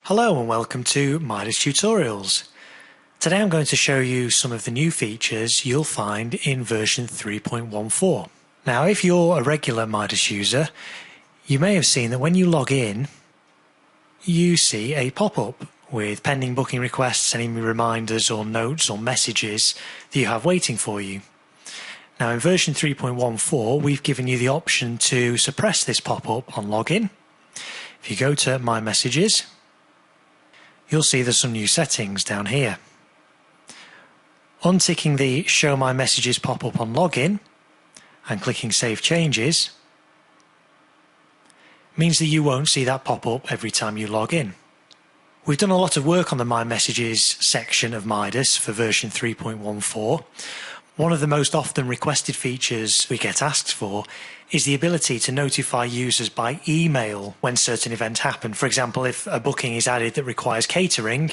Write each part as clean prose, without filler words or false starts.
Hello and welcome to MIDAS Tutorials. Today I'm going to show you some of the new features you'll find in version 3.14. Now if you're a regular MIDAS user, you may have seen that when you log in, you see a pop-up with pending booking requests, any reminders or notes or messages that you have waiting for you. Now in version 3.14 we've given you the option to suppress this pop-up on login. If you go to My Messages, you'll see there's some new settings down here. Unticking the Show My Messages pop-up on login and clicking Save Changes means that you won't see that pop-up every time you log in. We've done a lot of work on the My Messages section of MIDAS for version 3.14. One of the most often requested features we get asked for is the ability to notify users by email when certain events happen. For example, if a booking is added that requires catering,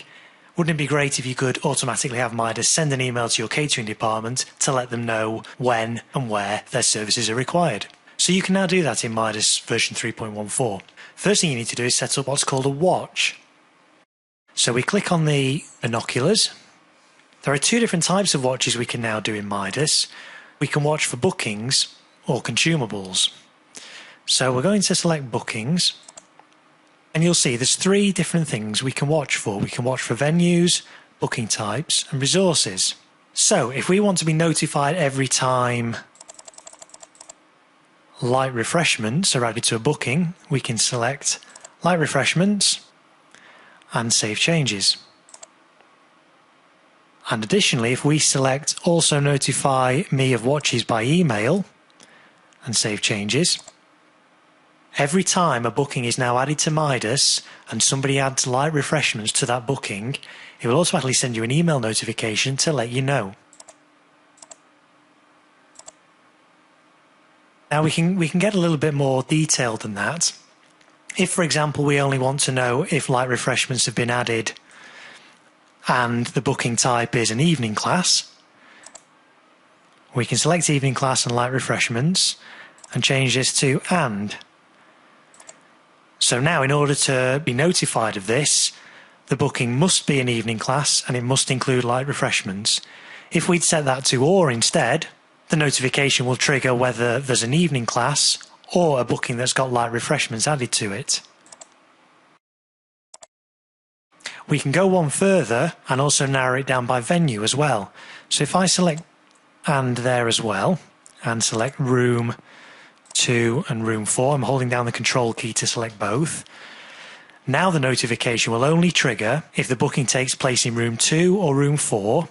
wouldn't it be great if you could automatically have MIDAS send an email to your catering department to let them know when and where their services are required? So you can now do that in MIDAS version 3.14. First thing you need to do is set up what's called a watch. So we click on the binoculars. There are two different types of watches we can now do in MIDAS. We can watch for bookings or consumables. So we're going to select bookings, and you'll see there's three different things we can watch for. We can watch for venues, booking types and resources. So if we want to be notified every time light refreshments are added to a booking, we can select light refreshments and save changes. And additionally, if we select also notify me of watches by email and save changes, every time a booking is now added to MIDAS and somebody adds light refreshments to that booking, it will automatically send you an email notification to let you know. Now we can get a little bit more detailed than that. If, for example, we only want to know if light refreshments have been added and the booking type is an evening class, we can select evening class and light refreshments and change this to and. So now in order to be notified of this, the booking must be an evening class and it must include light refreshments. If we'd set that to or instead, the notification will trigger whether there's an evening class or a booking that's got light refreshments added to it. We can go one further and also narrow it down by venue as well. So if I select and there as well and select room 2 and room 4, I'm holding down the control key to select both. Now the notification will only trigger if the booking takes place in room 2 or room 4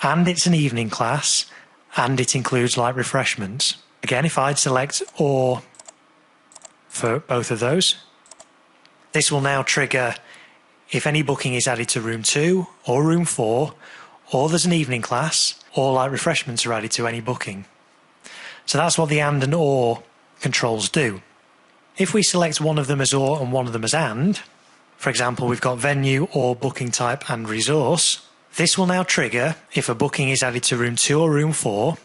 and it's an evening class and it includes light refreshments. Again, if I'd select or for both of those, this will now trigger if any booking is added to room 2 or room 4, or there's an evening class, or light refreshments are added to any booking. So that's what the and or controls do. If we select one of them as or and one of them as and, for example, we've got venue or booking type and resource, this will now trigger if a booking is added to room 2 or room 4,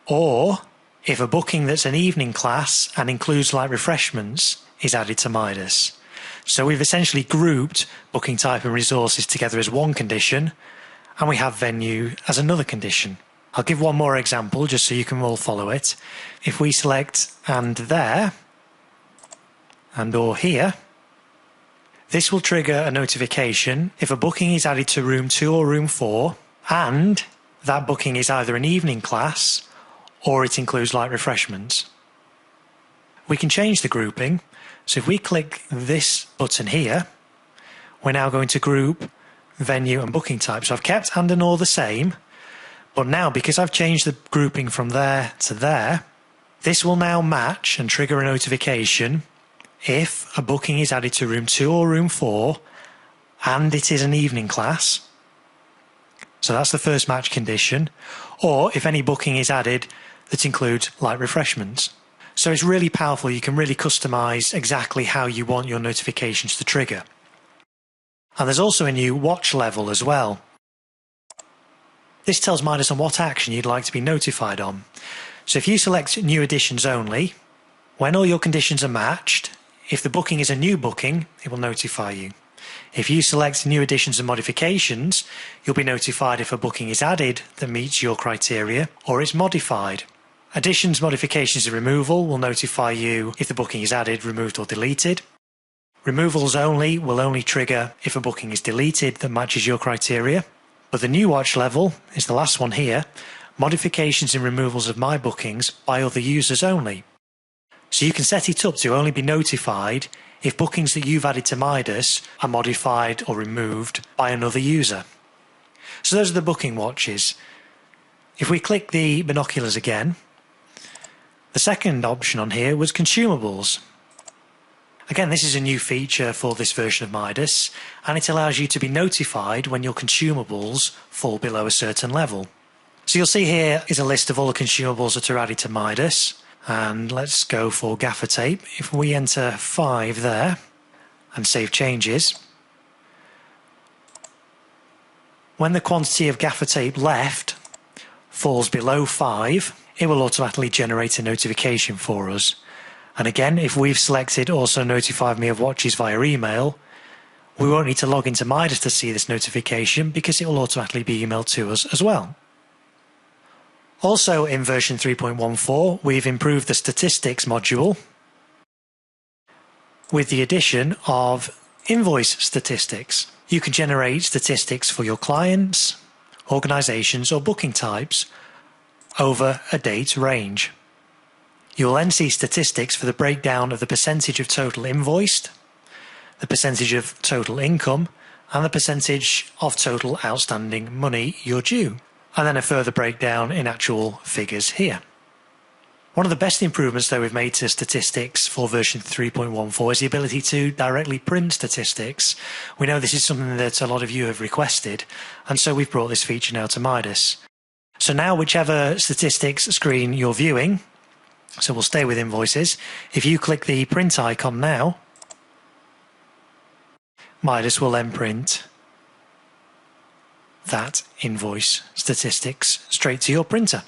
or if a booking that's an evening class and includes light refreshments is added to MIDAS. So we've essentially grouped booking type and resources together as one condition, and we have venue as another condition. I'll give one more example just so you can all follow it. If we select and there and or here, this will trigger a notification if a booking is added to room 2 or room 4 and that booking is either an evening class or it includes light refreshments. We can change the grouping. So if we click this button here, we're now going to group venue and booking type. So I've kept and or the same, but now because I've changed the grouping from there to there, this will now match and trigger a notification if a booking is added to room 2 or room 4 and it is an evening class. So that's the first match condition, or if any booking is added that includes light refreshments. So it's really powerful. You can really customize exactly how you want your notifications to trigger. And there's also a new watch level as well. This tells MIDAS on what action you'd like to be notified on. So if you select new additions only, when all your conditions are matched, if the booking is a new booking, it will notify you. If you select new additions and modifications, you'll be notified if a booking is added that meets your criteria or is modified. Additions, modifications and removal will notify you if the booking is added, removed or deleted. Removals only will only trigger if a booking is deleted that matches your criteria. But the new watch level is the last one here, modifications and removals of my bookings by other users only. So you can set it up to only be notified if bookings that you've added to MIDAS are modified or removed by another user. So those are the booking watches. If we click the binoculars again, the second option on here was Consumables. Again, this is a new feature for this version of MIDAS, and it allows you to be notified when your consumables fall below a certain level. So you'll see here is a list of all the consumables that are added to MIDAS, and let's go for gaffer tape. If we enter 5 there and save changes, when the quantity of gaffer tape left falls below 5, it will automatically generate a notification for us. And again, if we've selected also notify me of watches via email, we won't need to log into MIDAS to see this notification because it will automatically be emailed to us as well. Also in version 3.14, we've improved the statistics module with the addition of invoice statistics. You can generate statistics for your clients, organizations or booking types over a date range. You will then see statistics for the breakdown of the percentage of total invoiced, the percentage of total income, and the percentage of total outstanding money you're due, and then a further breakdown in actual figures here. One of the best improvements though we've made to statistics for version 3.14 is the ability to directly print statistics. We know this is something that a lot of you have requested, and so we've brought this feature now to MIDAS. So now whichever statistics screen you're viewing, so we'll stay with invoices. If you click the print icon now, MIDAS will then print that invoice statistics straight to your printer.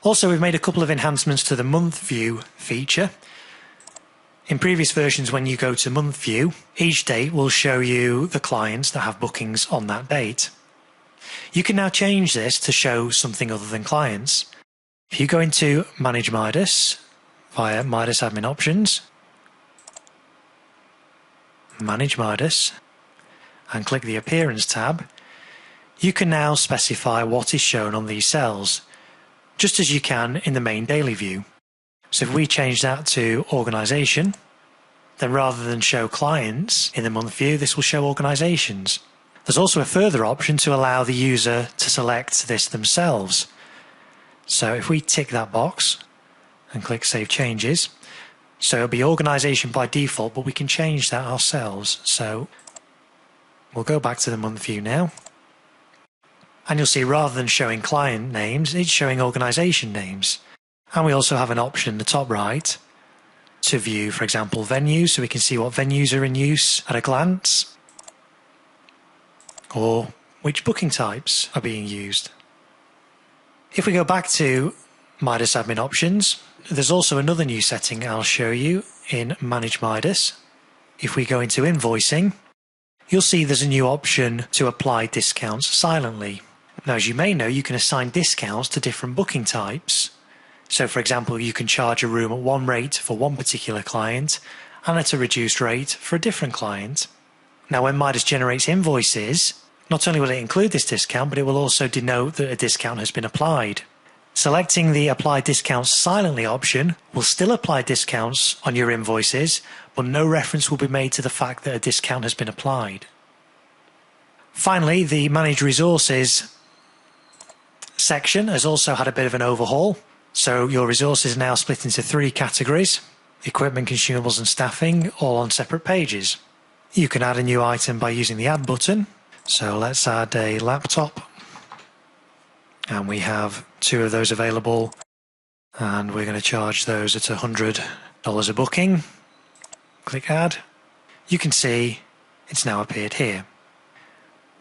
Also, we've made a couple of enhancements to the month view feature. In previous versions, when you go to month view, each date will show you the clients that have bookings on that date. You can now change this to show something other than clients. If you go into Manage MIDAS via MIDAS Admin Options, Manage MIDAS, and click the Appearance tab, you can now specify what is shown on these cells, just as you can in the main daily view. So if we change that to Organisation, then rather than show clients in the month view, this will show organisations. There's also a further option to allow the user to select this themselves. So if we tick that box and click Save Changes, so it'll be organisation by default, but we can change that ourselves. So we'll go back to the month view now, and you'll see rather than showing client names, it's showing organisation names. And we also have an option in the top right to view, for example, venues, so we can see what venues are in use at a glance, or which booking types are being used. If we go back to MIDAS Admin Options, there's also another new setting I'll show you in Manage MIDAS. If we go into Invoicing, you'll see there's a new option to apply discounts silently. Now, as you may know, you can assign discounts to different booking types. So, for example, you can charge a room at one rate for one particular client and at a reduced rate for a different client. Now, when MIDAS generates invoices, not only will it include this discount, but it will also denote that a discount has been applied. Selecting the Apply Discounts Silently option will still apply discounts on your invoices, but no reference will be made to the fact that a discount has been applied. Finally, the Manage Resources section has also had a bit of an overhaul. So your resources are now split into 3 categories: equipment, consumables and staffing, all on separate pages. You can add a new item by using the Add button. So let's add a laptop, and we have 2 of those available, and we're going to charge those at $100 a booking. Click Add. You can see it's now appeared here.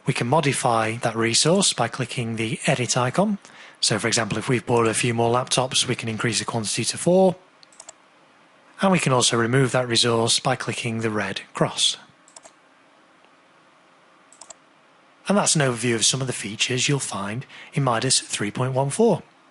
We can modify that resource by clicking the Edit icon. So for example, if we've bought a few more laptops, we can increase the quantity to 4. And we can also remove that resource by clicking the red cross. And that's an overview of some of the features you'll find in MIDAS 3.14.